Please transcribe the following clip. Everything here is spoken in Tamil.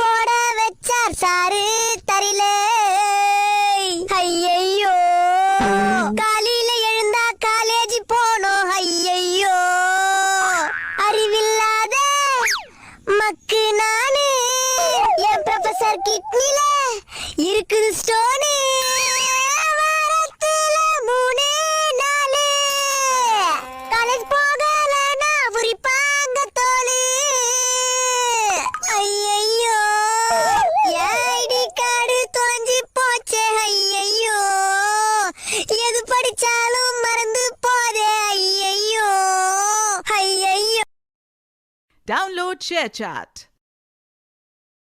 போட வச்சார் சாரு தரில. ஐயையோ காலையில எழுந்தா காலேஜ் போனோம். ஐயையோ அறிவில்லாத மக்கு நானு. என் ப்ரொஃபசர் கிட்னில இருக்குது ஸ்டோனு. வாரத்துல 3 நாள் காலேஜ் போகலனா உரிப்பாங்க தோளு. ஐயையோ ஐடி கார்டு தொலைஞ்சு போச்சே. ஐயையோ எது படிச்சாலும் மறந்து போதே. ஐயையோ ஐயையோ. Download ShareChat.